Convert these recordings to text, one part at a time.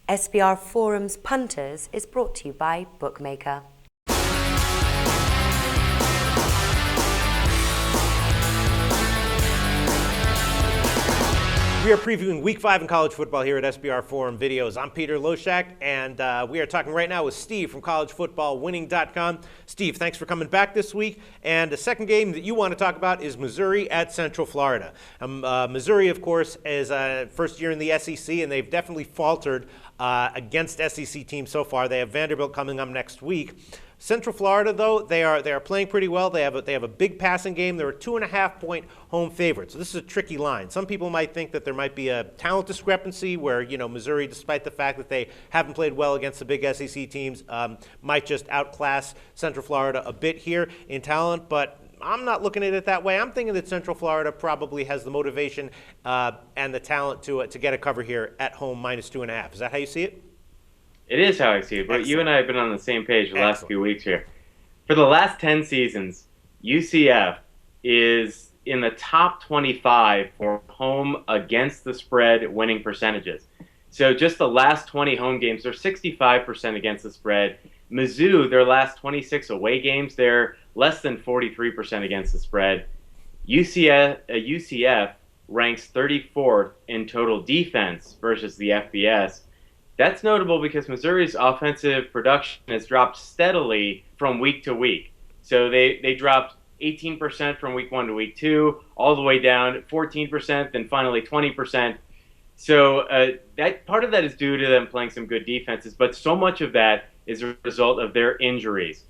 SBR Forum's Punters is brought to you by Bookmaker. We are previewing Week 5 in college football here at SBR Forum Videos. I'm Peter Loshak, and we are talking right now with Steve from collegefootballwinning.com. Steve, thanks for coming back this week. And the second game that you want to talk about is Missouri at Central Florida. Missouri, of course, is first year in the SEC, and they've definitely faltered against SEC teams so far. They have Vanderbilt coming up next week. Central Florida, though, they are playing pretty well. They have a big passing game. They're a 2.5-point home favorite. So this is a tricky line. Some people might think that there might be a talent discrepancy where, Missouri, despite the fact that they haven't played well against the big SEC teams, might just outclass Central Florida a bit here in talent. But I'm not looking at it that way. I'm thinking that Central Florida probably has the motivation and the talent to get a cover here at home -2.5. Is that how you see it? It is how I see it, but Excellent. You and I have been on the same page the last few weeks here. For the last 10 seasons, UCF is in the top 25 for home against the spread winning percentages. So just the last 20 home games, they're 65% against the spread. Mizzou, their last 26 away games, they're less than 43% against the spread. UCF ranks 34th in total defense versus the FBS. That's notable because Missouri's offensive production has dropped steadily from week to week. So they dropped 18% from week 1 to week 2, all the way down 14%, then finally 20%. So that part of that is due to them playing some good defenses, but so much of that is a result of their injuries.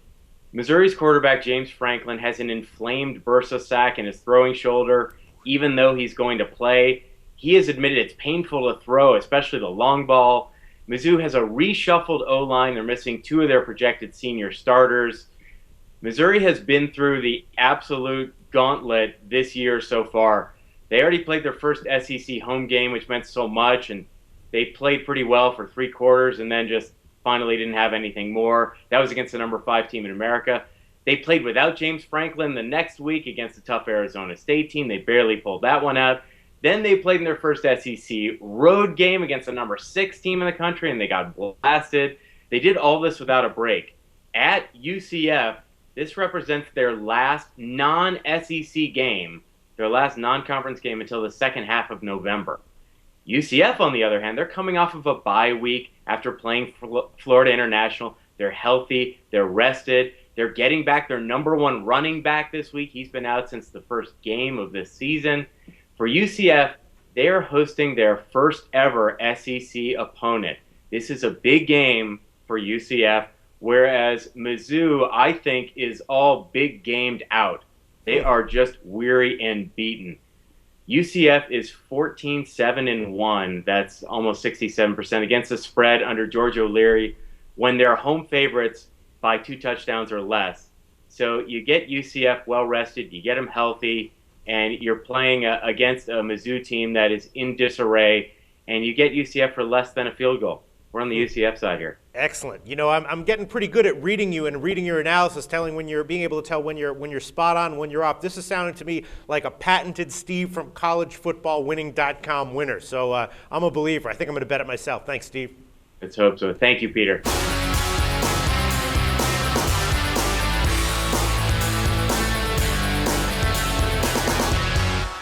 Missouri's quarterback, James Franklin, has an inflamed bursa sac in his throwing shoulder, even though he's going to play. He has admitted it's painful to throw, especially the long ball. Mizzou has a reshuffled O-line. They're missing 2 of their projected senior starters. Missouri has been through the absolute gauntlet this year so far. They already played their first SEC home game, which meant so much, and they played pretty well for 3 quarters and then just finally didn't have anything more. That was against the number 5 team in America. They played without James Franklin the next week against a tough Arizona State team. They barely pulled that one out. Then they played in their first SEC road game against the number 6 team in the country, and they got blasted. They did all this without a break. At UCF, this represents their last non-SEC game, their last non-conference game until the second half of November. UCF, on the other hand, they're coming off of a bye week after playing Florida International. They're healthy. They're rested. They're getting back their number 1 running back this week. He's been out since the first game of this season. For UCF, they are hosting their first ever SEC opponent. This is a big game for UCF, whereas Mizzou, I think, is all big gamed out. They are just weary and beaten. UCF is 14-7-1. That's almost 67% against the spread under George O'Leary when they're home favorites by 2 touchdowns or less. So you get UCF well rested, you get them healthy, and you're playing against a Mizzou team that is in disarray, and you get UCF for less than a field goal. We're on the UCF side here. Excellent. I'm getting pretty good at reading you and reading your analysis, being able to tell when you're spot on, when you're off. This is sounding to me like a patented Steve from collegefootballwinning.com winner. So I'm a believer. I think I'm going to bet it myself. Thanks, Steve. Let's hope so. Thank you, Peter.